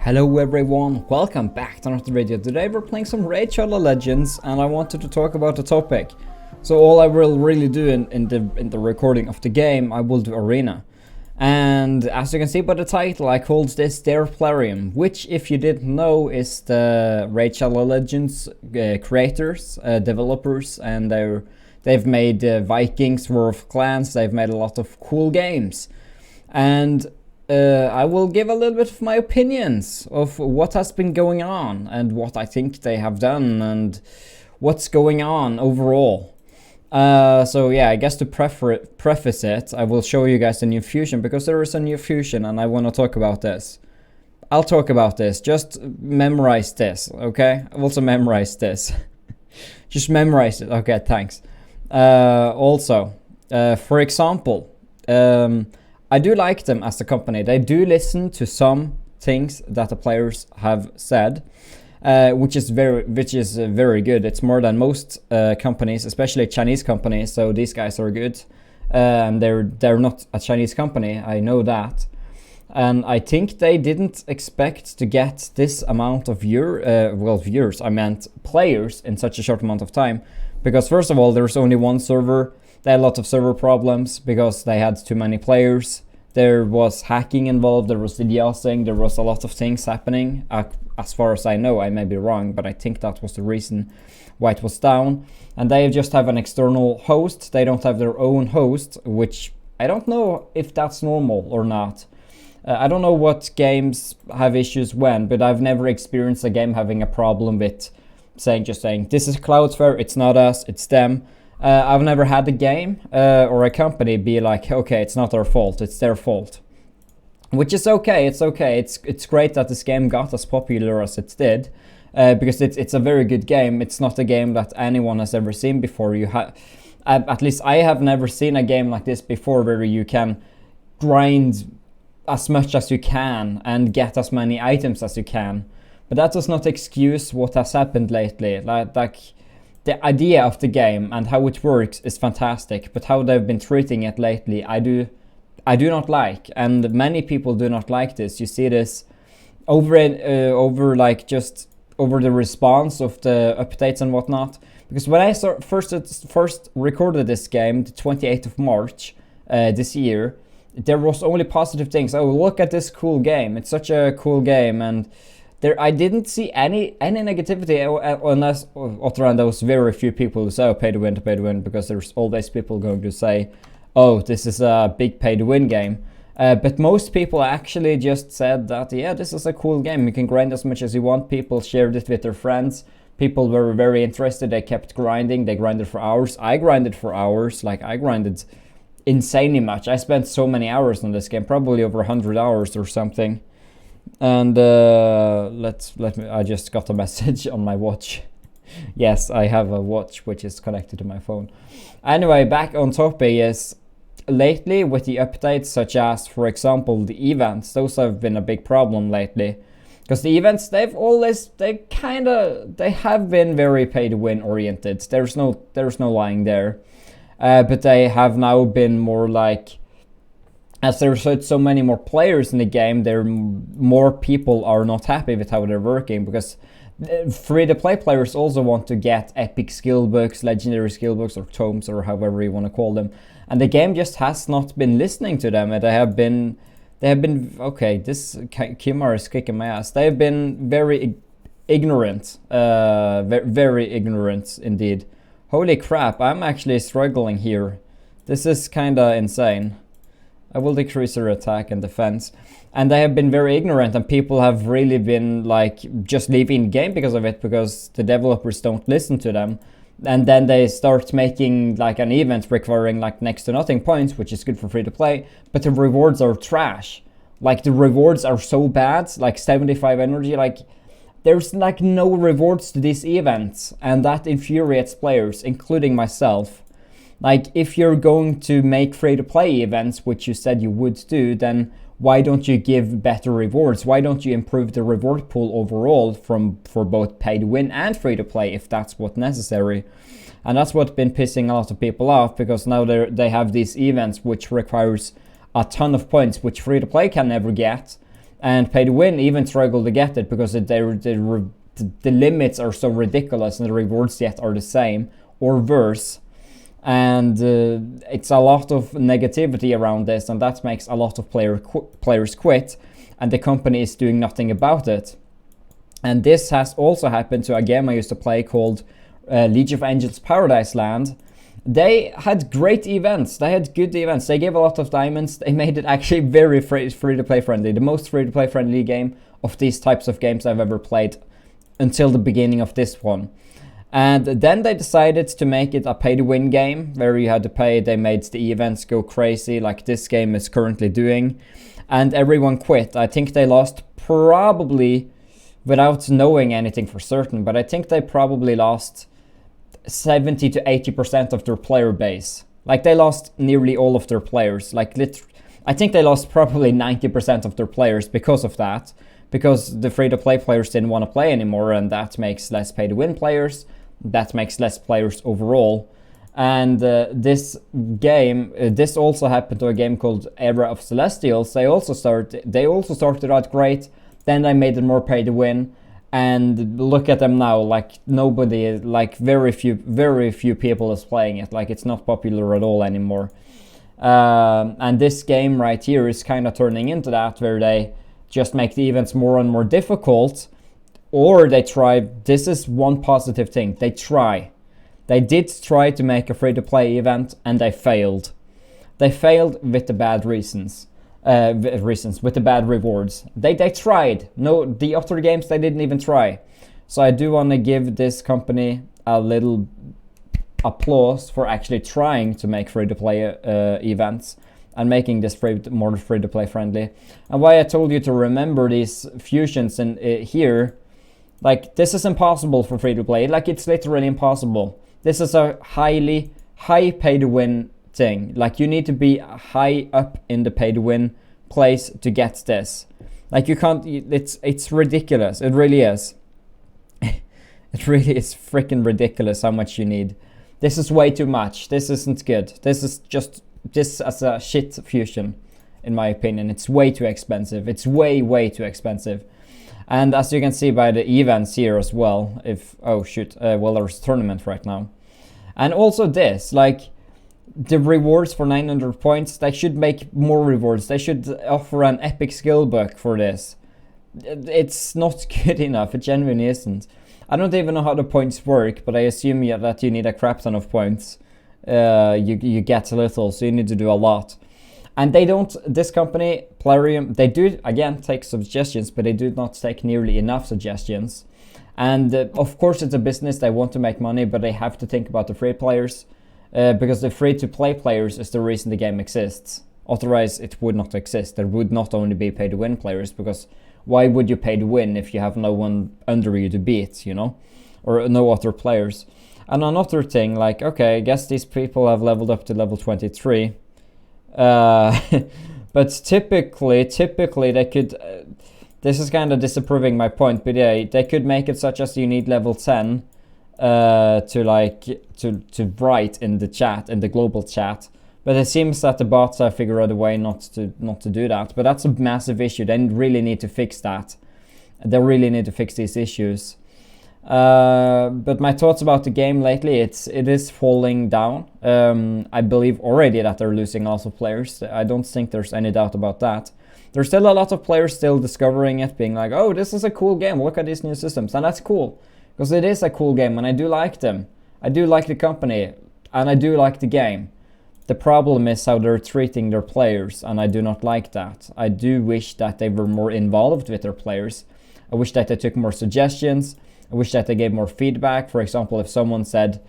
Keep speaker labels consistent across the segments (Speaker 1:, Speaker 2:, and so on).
Speaker 1: Hello everyone, welcome back to another video. Today we're playing some Rhazin Legends and I wanted to talk about the topic. So all I will really do in the recording of the game, I will do arena. And as you can see by the title, I called this Plarium, which if you didn't know is the Rhazin Legends creators, developers, and they've made Vikings, War of Clans, they've made a lot of cool games. And I will give a little bit of my opinions of what has been going on and what I think they have done and what's going on overall. So yeah, I guess to preface it, I will show you guys the new fusion because there is a new fusion and I want to talk about this. I'll talk about this, just memorize this, okay? I've also memorized this. Just memorize it, okay, thanks. Also, for example, I do like them as a company. They do listen to some things that the players have said, which is very good. It's more than most companies, especially Chinese companies. So these guys are good. They're not a Chinese company. I know that, and I think they didn't expect to get this amount of viewers. I meant players in such a short amount of time, because first of all, there's only one server. They had a lot of server problems because they had too many players. There was hacking involved, there was DDoSing, there was a lot of things happening. As far as I know, I may be wrong, but I think that was the reason why it was down. And they just have an external host. They don't have their own host, which I don't know if that's normal or not. I don't know what games have issues when, but I've never experienced a game having a problem with just saying, this is Cloudflare, it's not us, it's them. I've never had a game or a company be like, okay, it's not our fault, it's their fault. Which is okay, it's okay. It's great that this game got as popular as it did, because it's a very good game. It's not a game that anyone has ever seen before. At least I have never seen a game like this before, where you can grind as much as you can and get as many items as you can. But that does not excuse what has happened lately. Like the idea of the game and how it works is fantastic, but how they've been treating it lately, I do not like, and many people do not like this. You see this over the response of the updates and whatnot. Because when I first recorded this game, the 28th of March this year, there was only positive things. Oh, look at this cool game! It's such a cool game, and I didn't see any negativity unless other than those very few people who say, oh, pay to win, because there's always people going to say, oh, this is a big pay to win game. But most people actually just said that, yeah, this is a cool game. You can grind as much as you want. People shared it with their friends. People were very interested. They kept grinding. They grinded for hours. I grinded for hours. Like, I grinded insanely much. I spent so many hours on this game, probably over 100 hours or something. And I just got a message on my watch. Yes, I have a watch which is connected to my phone. Anyway, back on topic is lately with the updates, such as, for example, the events. Those have been a big problem lately, because the events, they have been very pay to win oriented. There's no lying there, but they have now been more like, as there's so many more players in the game, more people are not happy with how they're working, because free-to-play players also want to get epic skill books, legendary skill books, or tomes, or however you want to call them. And the game just has not been listening to them. And they have been okay, this Kimar is kicking my ass. They have been very ignorant, very ignorant indeed. Holy crap, I'm actually struggling here. This is kinda insane. I will decrease their attack and defense. And they have been very ignorant, and people have really been like just leaving the game because of it, because the developers don't listen to them. And then they start making like an event requiring like next to nothing points, which is good for free to play, but the rewards are trash. Like, the rewards are so bad, like 75 energy, like there's like no rewards to these events, and that infuriates players, including myself. Like, if you're going to make free-to-play events, which you said you would do, then why don't you give better rewards? Why don't you improve the reward pool overall for both pay-to-win and free-to-play, if that's what's necessary? And that's what's been pissing a lot of people off, because now they have these events which requires a ton of points, which free-to-play can never get. And pay to win even struggle to get it because the limits are so ridiculous and the rewards yet are the same or worse. And it's a lot of negativity around this, and that makes a lot of players quit, and the company is doing nothing about it. And this has also happened to a game I used to play called League of Angels Paradise Land. They had great events. They had good events. They gave a lot of diamonds. They made it actually very free-to-play friendly. The most free-to-play friendly game of these types of games I've ever played until the beginning of this one. And then they decided to make it a pay-to-win game where you had to pay. They made the events go crazy like this game is currently doing. And everyone quit. I think they lost probably, without knowing anything for certain, but I think they probably lost 70 to 80% of their player base. Like they lost nearly all of their players. I think they lost probably 90% of their players because of that. Because the free-to-play players didn't want to play anymore, and that makes less pay-to-win players. That makes less players overall. And this game, this also happened to a game called Era of Celestials. They also started out great. Then they made it more pay-to-win. And look at them now, like nobody, like very few people is playing it. Like it's not popular at all anymore. And this game right here is kind of turning into that, where they just make the events more and more difficult, or they try. This is one positive thing. They did try to make a free-to-play event, and they failed. They failed with the bad reasons. With the bad rewards. They tried. No, the other games they didn't even try. So I do want to give this company a little applause for actually trying to make free-to-play events and making this more free-to-play friendly. And why I told you to remember these fusions in here, like this is impossible for free-to-play. Like it's literally impossible. This is a high pay-to-win thing. Like you need to be high up in the pay-to-win place to get this. Like you can't. It's ridiculous. It really is. It really is freaking ridiculous how much you need. This is way too much. This isn't good. This is just. This as a shit fusion, in my opinion. It's way too expensive. It's way too expensive. And as you can see by the events here as well, well, there's a tournament right now. And also this, like the rewards for 900 points, they should make more rewards. They should offer an epic skill book for this. It's not good enough. It genuinely isn't. I don't even know how the points work, but I assume that you need a crap ton of points. You get little, so you need to do a lot. And they don't, this company, Plarium, they do, again, take suggestions, but they do not take nearly enough suggestions. And of course it's a business, they want to make money, but they have to think about the free players. Because the free-to-play players is the reason the game exists. Otherwise, it would not exist. There would not only be pay-to-win players, because why would you pay to win if you have no one under you to beat, you know? Or no other players. And another thing, like, okay, I guess these people have leveled up to level 23. But typically they could... this is kind of disapproving my point, but yeah, they could make it such as you need level 10 to write in the chat, in the global chat. But it seems that the bots have figured out a way not to do that. But that's a massive issue. They really need to fix that. They really need to fix these issues. But my thoughts about the game lately, it is falling down. I believe already that they're losing lots of players. I don't think there's any doubt about that. There's still a lot of players still discovering it, being like, oh, this is a cool game, look at these new systems. And that's cool, because it is a cool game and I do like them. I do like the company and I do like the game. The problem is how they're treating their players, and I do not like that. I do wish that they were more involved with their players. I wish that they took more suggestions. I wish that they gave more feedback. For example, if someone said,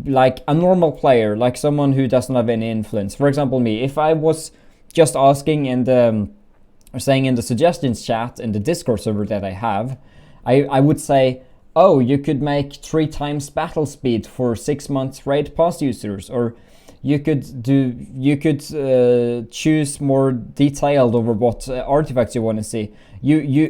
Speaker 1: like a normal player, like someone who doesn't have any influence. For example, me, if I was just asking saying in the suggestions chat, in the Discord server that I have, I would say, oh, you could make 3 times battle speed for 6 months raid pass users, or you could choose more detailed over what artifacts you want to see.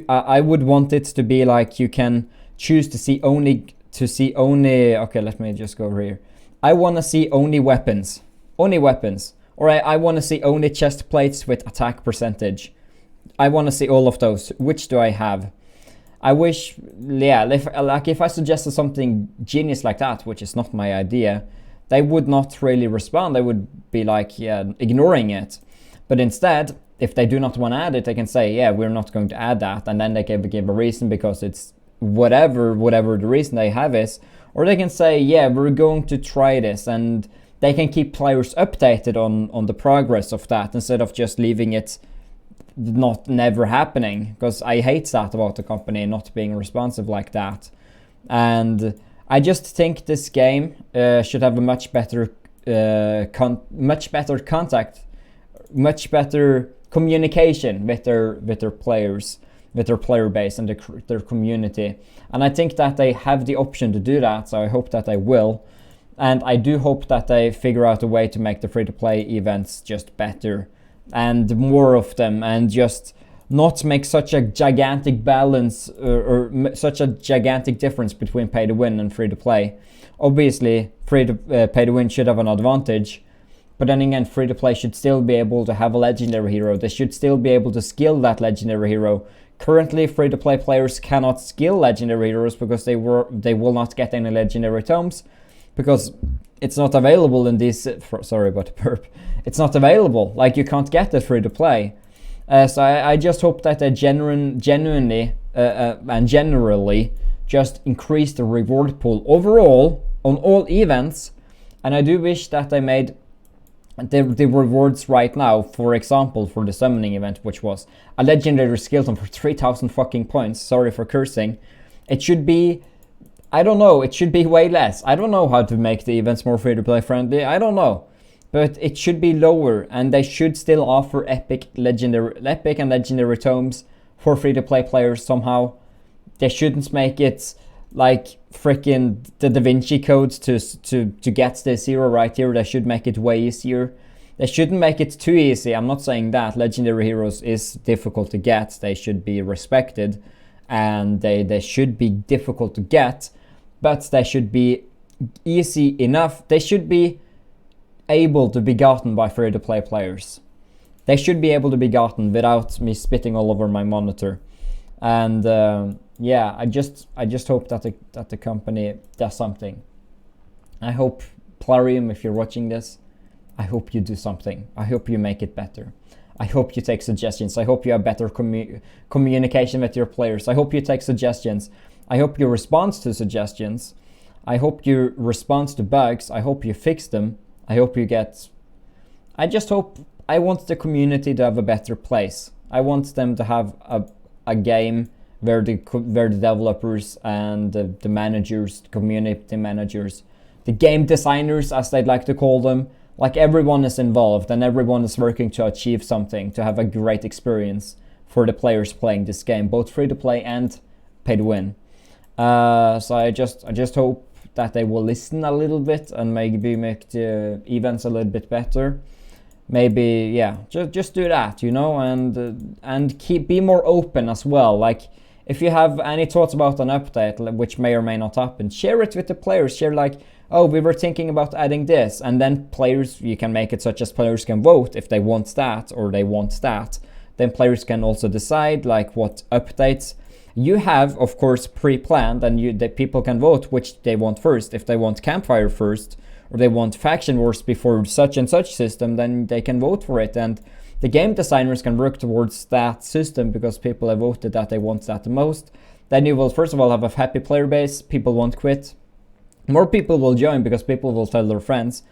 Speaker 1: I would want it to be like you can choose to see only. Okay, let me just go over here. I want to see only weapons, or I want to see only chest plates with attack percentage. I want to see all of those. Which do I have? I wish, yeah, if I suggested something genius like that, which is not my idea, they would not really respond. They would be like, yeah, ignoring it. But instead, if they do not want to add it, they can say, yeah, we're not going to add that. And then they can give a reason because it's whatever the reason they have is. Or they can say, yeah, we're going to try this. And they can keep players updated on the progress of that instead of just leaving it never happening, because I hate that about the company not being responsive like that. And I just think this game should have a much better contact, much better communication with their players, with their player base and their community. And I think that they have the option to do that, so I hope that they will. And I do hope that they figure out a way to make the free-to-play events just better and more of them, and just not make such a gigantic balance or such a gigantic difference between pay to win and free to play. Obviously, pay to win should have an advantage, but then again, free to play should still be able to have a legendary hero. They should still be able to skill that legendary hero. Currently, free to play players cannot skill legendary heroes because they will not get any legendary tomes, because it's not available in these. Sorry about the burp. It's not available. Like, you can't get it free to play. So I just hope that they genuinely and generally just increase the reward pool overall on all events. And I do wish that they made the rewards right now, for example, for the summoning event, which was a legendary skeleton for 3,000 fucking points. Sorry for cursing. It should be, I don't know, it should be way less. I don't know how to make the events more free-to-play friendly. I don't know. But it should be lower, and they should still offer epic and legendary tomes for free-to-play players somehow. They shouldn't make it like freaking the Da Vinci codes to get this hero right here. They should make it way easier. They shouldn't make it too easy. I'm not saying that. Legendary heroes is difficult to get. They should be respected, and they should be difficult to get, but they should be easy enough. They should be able to be gotten by free-to-play players. They should be able to be gotten without me spitting all over my monitor. And yeah, I just hope that the company does something. I hope, Plarium, if you're watching this, I hope you do something. I hope you make it better. I hope you take suggestions. I hope you have better communication with your players. I hope you take suggestions. I hope you respond to suggestions. I hope you respond to bugs. I hope you fix them. I hope you get... I want the community to have a better place. I want them to have a game where the developers and the managers, the community managers, the game designers, as they'd like to call them, like, everyone is involved and everyone is working to achieve something, to have a great experience for the players playing this game, both free to play and pay to win. So I just hope that they will listen a little bit and maybe make the events a little bit better. Maybe, yeah, just do that, you know, and be more open as well. Like, if you have any thoughts about an update, which may or may not happen, share it with the players. Share, like, oh, we were thinking about adding this, and then players, you can make it such as players can vote if they want that or they want that. Then players can also decide, like, what updates you have, of course, pre-planned, and the people can vote which they want first. If they want Campfire first, or they want Faction Wars before such and such system, then they can vote for it. And the game designers can work towards that system because people have voted that they want that the most. Then you will, first of all, have a happy player base. People won't quit. More people will join because people will tell their friends,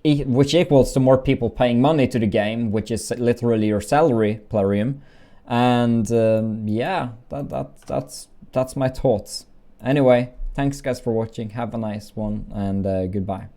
Speaker 1: which equals to more people paying money to the game, which is literally your salary, Plarium. And yeah, that's my thoughts. Anyway, thanks guys for watching. Have a nice one, and goodbye.